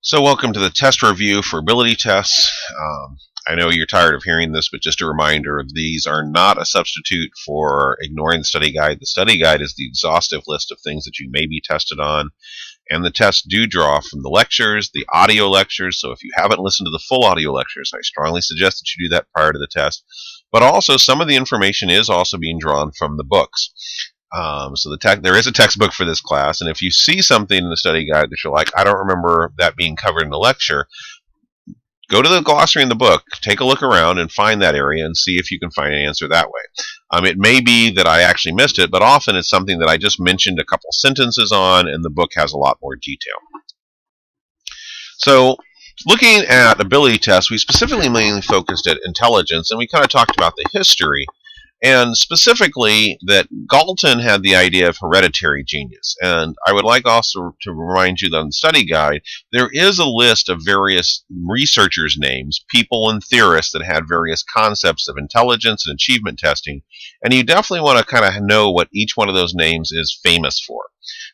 So welcome to the test review for ability tests. I know you're tired of hearing this, but just a reminder, these are not a substitute for ignoring the study guide. The study guide is the exhaustive list of things that you may be tested on, and the tests do draw from the lectures, the audio lectures, so if you haven't listened to the full audio lectures, I strongly suggest that you do that prior to the test. But also, some of the information is also being drawn from the books. So there is a textbook for this class, and if you see something in the study guide that you're like, I don't remember that being covered in the lecture, go to the glossary in the book, take a look around, and find that area and see if you can find an answer that way. It may be that I actually missed it, but often it's something that I just mentioned a couple sentences on, and the book has a lot more detail. So looking at ability tests, we specifically mainly focused at intelligence, and we kind of talked about the history. And specifically, that Galton had the idea of hereditary genius. And I would like also to remind you that in the study guide, there is a list of various researchers' names, people and theorists that had various concepts of intelligence and achievement testing. And you definitely want to kind of know what each one of those names is famous for.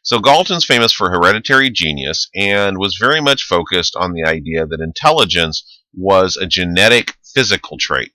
So Galton's famous for hereditary genius and was very much focused on the idea that intelligence was a genetic physical trait.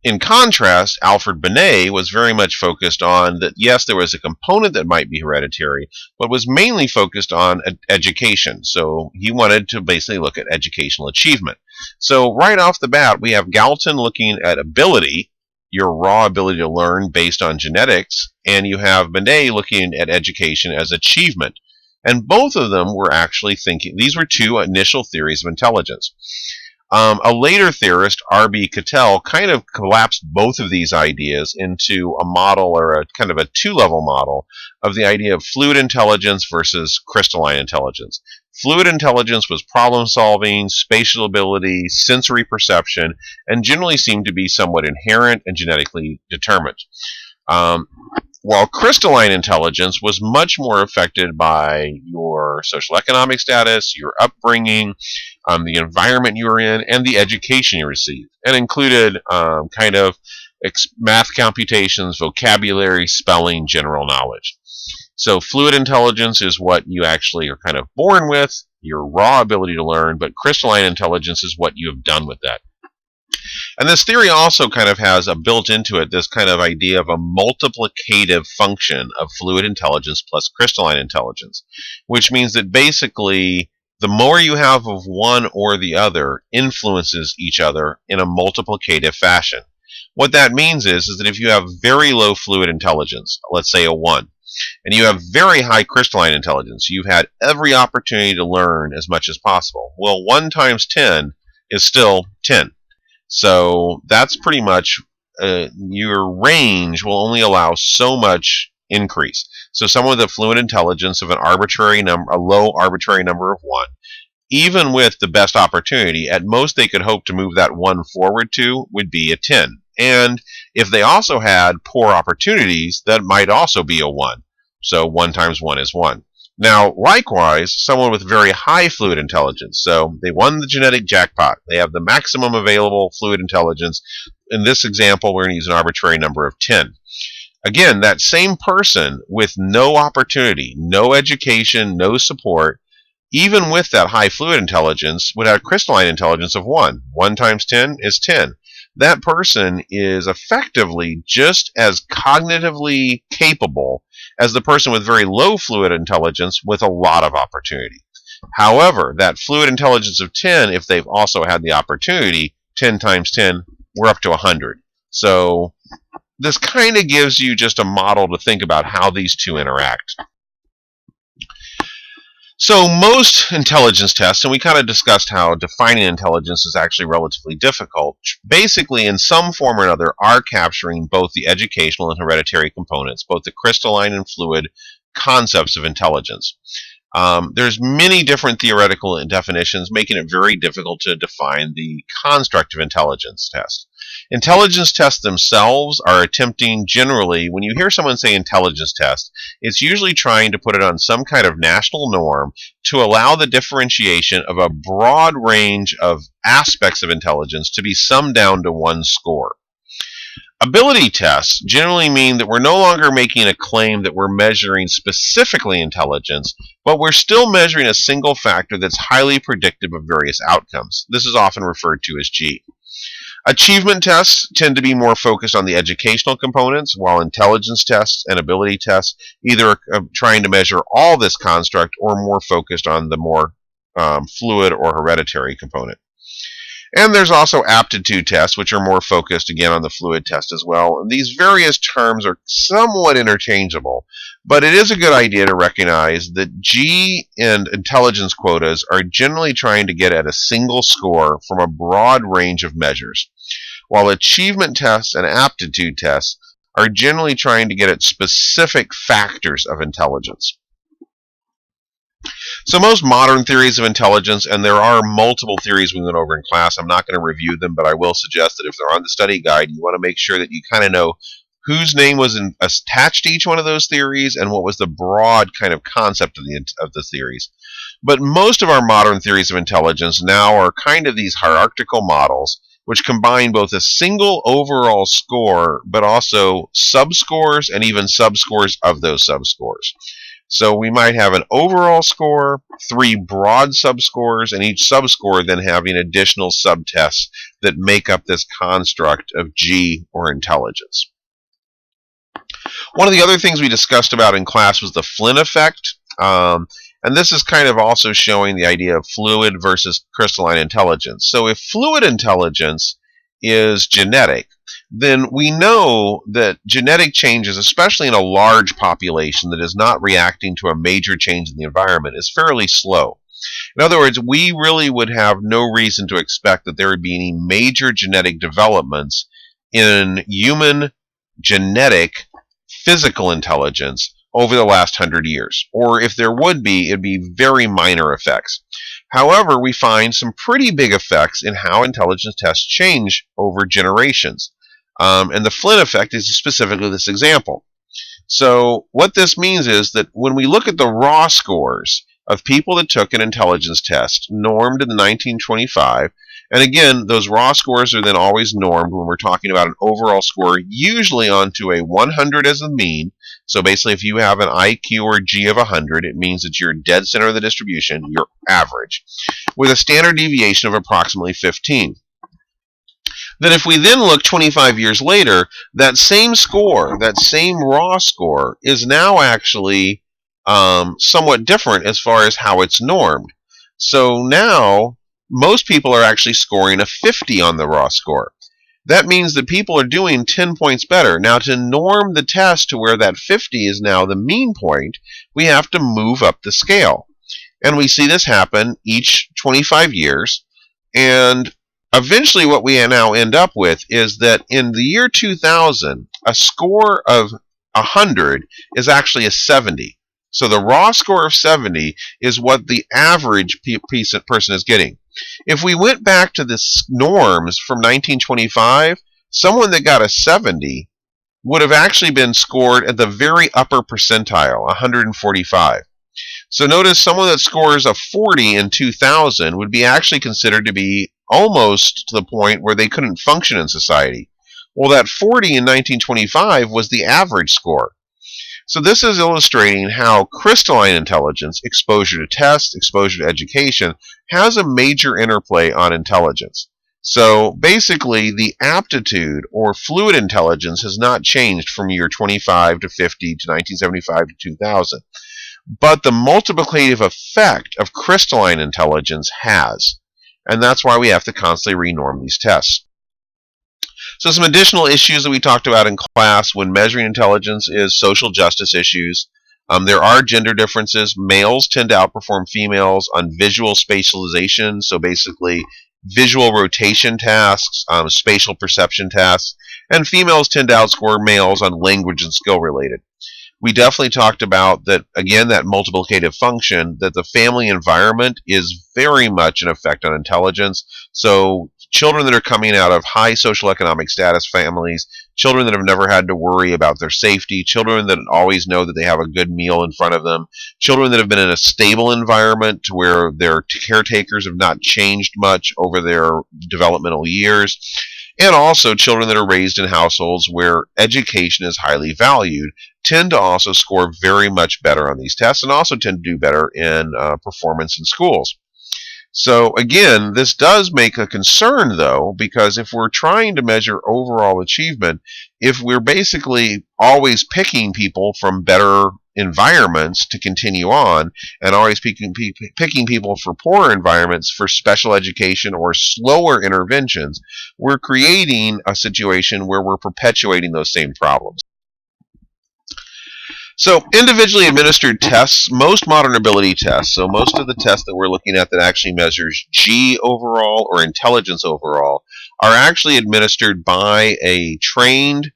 In contrast, Alfred Binet was very much focused on that, yes, there was a component that might be hereditary, but was mainly focused on education. So he wanted to basically look at educational achievement. So right off the bat, we have Galton looking at ability, your raw ability to learn based on genetics, and you have Binet looking at education as achievement. And both of them were actually thinking, these were two initial theories of intelligence. A later theorist, R.B. Cattell, kind of collapsed both of these ideas into a model, or a kind of a two-level model, of the idea of fluid intelligence versus crystalline intelligence. Fluid intelligence was problem-solving, spatial ability, sensory perception, and generally seemed to be somewhat inherent and genetically determined. While crystalline intelligence was much more affected by your social economic status, your upbringing, the environment you were in, and the education you received, and included kind of math computations, vocabulary, spelling, general knowledge. So fluid intelligence is what you actually are kind of born with, your raw ability to learn, but crystalline intelligence is what you have done with that. And this theory also kind of has a built into it this kind of idea of a multiplicative function of fluid intelligence plus crystalline intelligence, which means that basically the more you have of one or the other influences each other in a multiplicative fashion. What that means is that if you have very low fluid intelligence, let's say a 1, and you have very high crystalline intelligence, you've had every opportunity to learn as much as possible. Well, 1 times 10 is still 10. So that's pretty much your range will only allow so much increase. So someone with a fluid intelligence of an arbitrary number, a low arbitrary number of 1, even with the best opportunity, at most they could hope to move that 1 forward to would be a 10. And if they also had poor opportunities, that might also be a 1. So 1 times 1 is 1. Now, likewise, someone with very high fluid intelligence, so they won the genetic jackpot. They have the maximum available fluid intelligence. In this example, we're going to use an arbitrary number of 10. Again, that same person with no opportunity, no education, no support, even with that high fluid intelligence, would have crystalline intelligence of 1. 1 times 10 is 10. That person is effectively just as cognitively capable as the person with very low fluid intelligence with a lot of opportunity. However, that fluid intelligence of 10, if they've also had the opportunity, 10 times 10, we're up to 100. So this kind of gives you just a model to think about how these two interact. So most intelligence tests, and we kind of discussed how defining intelligence is actually relatively difficult, basically in some form or another are capturing both the educational and hereditary components, both the crystalline and fluid concepts of intelligence. There's many different theoretical definitions, making it very difficult to define the construct of intelligence test. Intelligence tests themselves are attempting generally, when you hear someone say intelligence test, it's usually trying to put it on some kind of national norm to allow the differentiation of a broad range of aspects of intelligence to be summed down to one score. Ability tests generally mean that we're no longer making a claim that we're measuring specifically intelligence, but we're still measuring a single factor that's highly predictive of various outcomes. This is often referred to as G. Achievement tests tend to be more focused on the educational components, while intelligence tests and ability tests either are trying to measure all this construct or more focused on the more fluid or hereditary component. And there's also aptitude tests, which are more focused, again, on the fluid test as well. And these various terms are somewhat interchangeable, but it is a good idea to recognize that G and intelligence quotas are generally trying to get at a single score from a broad range of measures, while achievement tests and aptitude tests are generally trying to get at specific factors of intelligence. So most modern theories of intelligence, and there are multiple theories we went over in class, I'm not going to review them, but I will suggest that if they're on the study guide, you want to make sure that you kind of know whose name was attached to each one of those theories and what was the broad kind of concept of the theories. But most of our modern theories of intelligence now are kind of these hierarchical models which combine both a single overall score but also subscores and even subscores of those subscores. So we might have an overall score, 3 broad subscores, and each subscore then having additional subtests that make up this construct of G or intelligence. One of the other things we discussed about in class was the Flynn effect. And this is kind of also showing the idea of fluid versus crystalline intelligence. So if fluid intelligence is genetic, then we know that genetic changes, especially in a large population that is not reacting to a major change in the environment, is fairly slow. In other words, we really would have no reason to expect that there would be any major genetic developments in human genetic physical intelligence over the last 100 years. Or if there would be, it'd be very minor effects. However, we find some pretty big effects in how intelligence tests change over generations. And the Flynn effect is specifically this example. So what this means is that when we look at the raw scores of people that took an intelligence test, normed in 1925, and again, those raw scores are then always normed when we're talking about an overall score, usually onto a 100 as the mean. So basically, if you have an IQ or G of 100, it means that you're dead center of the distribution, you're average, with a standard deviation of approximately 15. Then if we then look 25 years later, that same score, that same raw score, is now actually somewhat different as far as how it's normed. So now, most people are actually scoring a 50 on the raw score. That means that people are doing 10 points better. Now, to norm the test to where that 50 is now the mean point, we have to move up the scale. And we see this happen each 25 years. And eventually what we now end up with is that in the year 2000, a score of 100 is actually a 70. So the raw score of 70 is what the average person is getting. If we went back to the norms from 1925, someone that got a 70 would have actually been scored at the very upper percentile, 145. So notice someone that scores a 40 in 2000 would be actually considered to be almost to the point where they couldn't function in society. Well, that 40 in 1925 was the average score. So this is illustrating how crystalline intelligence, exposure to tests, exposure to education, has a major interplay on intelligence. So basically, the aptitude or fluid intelligence has not changed from year 25 to 50 to 1975 to 2000. But the multiplicative effect of crystalline intelligence has. And that's why we have to constantly renorm these tests. So some additional issues that we talked about in class when measuring intelligence is social justice issues. There are gender differences. Males tend to outperform females on visual spatialization, so basically visual rotation tasks, spatial perception tasks, and females tend to outscore males on language and skill related. We definitely talked about that, again, that multiplicative function, that the family environment is very much an effect on intelligence. So children that are coming out of high social economic status families, children that have never had to worry about their safety, children that always know that they have a good meal in front of them, children that have been in a stable environment where their caretakers have not changed much over their developmental years, And also, children that are raised in households where education is highly valued tend to also score very much better on these tests and also tend to do better in performance in schools. So again, this does make a concern though, because if we're trying to measure overall achievement, if we're basically always picking people from better environments to continue on and always picking people for poorer environments for special education or slower interventions, we're creating a situation where we're perpetuating those same problems. So individually administered tests, most modern ability tests, so most of the tests that we're looking at that actually measures G overall or intelligence overall, are actually administered by a trained,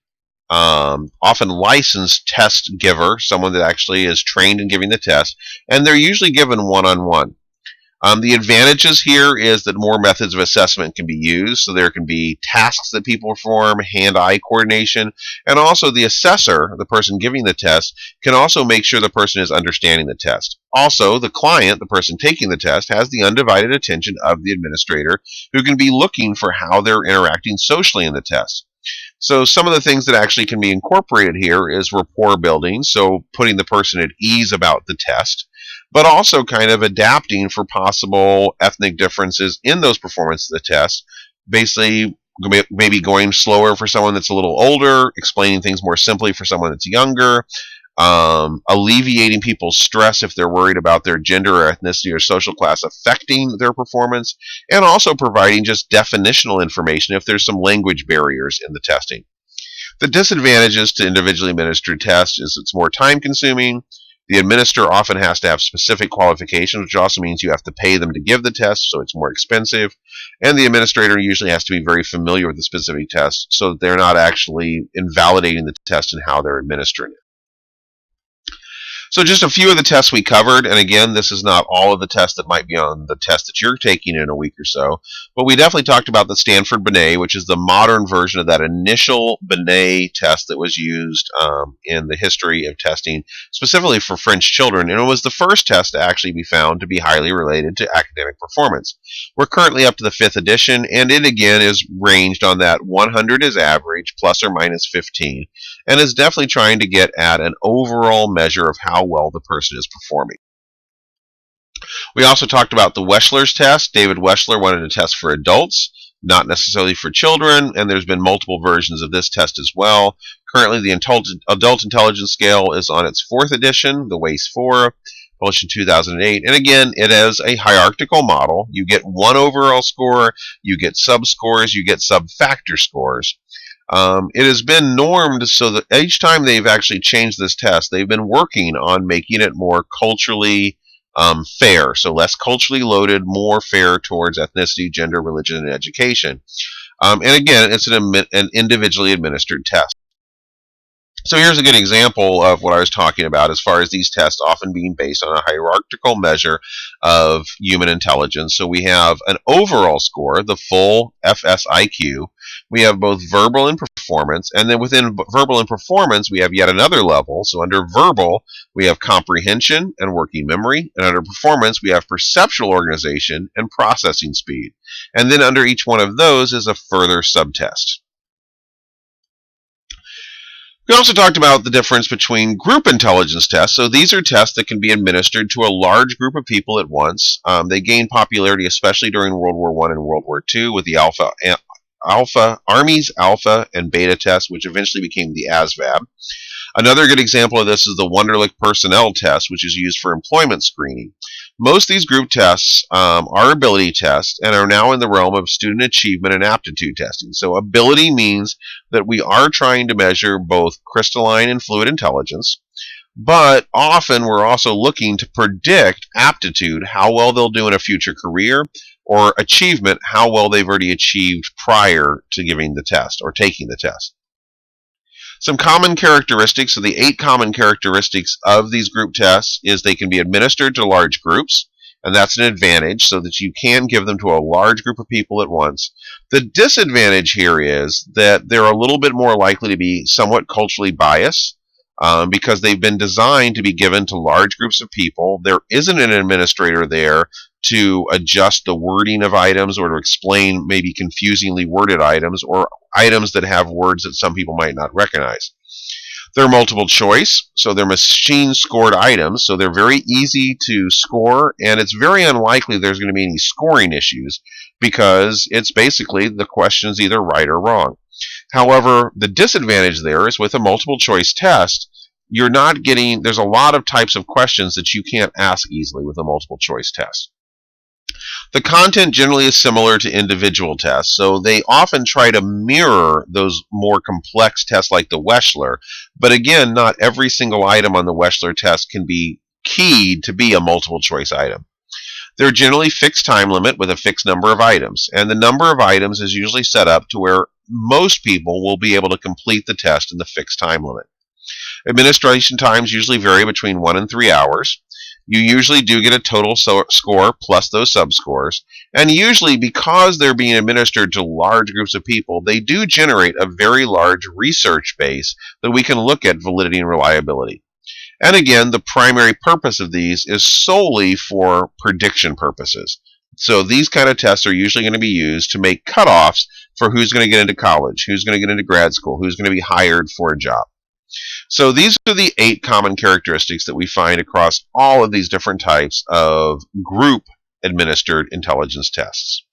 often licensed test giver, someone that actually is trained in giving the test, and they're usually given one-on-one. The advantages here is that more methods of assessment can be used, so there can be tasks that people perform, hand-eye coordination, and also the assessor, the person giving the test, can also make sure the person is understanding the test. Also, the client, the person taking the test, has the undivided attention of the administrator, who can be looking for how they're interacting socially in the test. So some of the things that actually can be incorporated here is rapport building, so putting the person at ease about the test, but also kind of adapting for possible ethnic differences in those performances of the test. Basically, maybe going slower for someone that's a little older, explaining things more simply for someone that's younger, alleviating people's stress if they're worried about their gender or ethnicity or social class affecting their performance, and also providing just definitional information if there's some language barriers in the testing. The disadvantages to individually administered tests is it's more time consuming. The administrator often has to have specific qualifications, which also means you have to pay them to give the test, so it's more expensive. And the administrator usually has to be very familiar with the specific test so that they're not actually invalidating the test and how they're administering it. So just a few of the tests we covered, and again, this is not all of the tests that might be on the test that you're taking in a week or so, but we definitely talked about the Stanford Binet, which is the modern version of that initial Binet test that was used in the history of testing, specifically for French children, and it was the first test to actually be found to be highly related to academic performance. We're currently up to the 5th edition, and it again is ranged on that 100 is average, plus or minus 15, and is definitely trying to get at an overall measure of how well the person is performing. We also talked about the Wechsler's test. David Wechsler wanted to test for adults, not necessarily for children, and there's been multiple versions of this test as well. Currently, the Adult Intelligence Scale is on its 4th edition, the WAIS-4, published in 2008. And again, it is a hierarchical model. You get one overall score, you get sub-scores, you get sub-factor scores. It has been normed so that each time they've actually changed this test, they've been working on making it more culturally fair, so less culturally loaded, more fair towards ethnicity, gender, religion, and education. And again, it's an individually administered test. So here's a good example of what I was talking about as far as these tests often being based on a hierarchical measure of human intelligence. So we have an overall score, the full FSIQ. We have both verbal and performance, and then within verbal and performance, we have yet another level. So under verbal, we have comprehension and working memory, and under performance, we have perceptual organization and processing speed. And then under each one of those is a further subtest. We also talked about the difference between group intelligence tests. So these are tests that can be administered to a large group of people at once. They gained popularity especially during World War I and World War II with the Army's Alpha and Beta test, which eventually became the ASVAB. Another good example of this is the Wonderlic Personnel test, which is used for employment screening. Most of these group tests are ability tests and are now in the realm of student achievement and aptitude testing. So ability means that we are trying to measure both crystalline and fluid intelligence, but often we're also looking to predict aptitude, how well they'll do in a future career, or achievement, how well they've already achieved prior to giving the test or taking the test. Some common characteristics, so the 8 common characteristics of these group tests is they can be administered to large groups, and that's an advantage so that you can give them to a large group of people at once. The disadvantage here is that they're a little bit more likely to be somewhat culturally biased because they've been designed to be given to large groups of people. There isn't an administrator there to adjust the wording of items or to explain maybe confusingly worded items or items that have words that some people might not recognize. They're multiple choice, so they're machine scored items, so they're very easy to score, and it's very unlikely there's going to be any scoring issues because it's basically the question's either right or wrong. However, the disadvantage there is with a multiple choice test, you're not getting, there's a lot of types of questions that you can't ask easily with a multiple choice test. The content generally is similar to individual tests, so they often try to mirror those more complex tests like the Wechsler, but again, not every single item on the Wechsler test can be keyed to be a multiple choice item. They're generally fixed time limit with a fixed number of items, and the number of items is usually set up to where most people will be able to complete the test in the fixed time limit. Administration times usually vary between 1 and 3 hours. You usually do get a total score plus those subscores, and usually because they're being administered to large groups of people, they do generate a very large research base that we can look at validity and reliability. And again, the primary purpose of these is solely for prediction purposes. So these kind of tests are usually going to be used to make cutoffs for who's going to get into college, who's going to get into grad school, who's going to be hired for a job. So these are the 8 common characteristics that we find across all of these different types of group administered intelligence tests.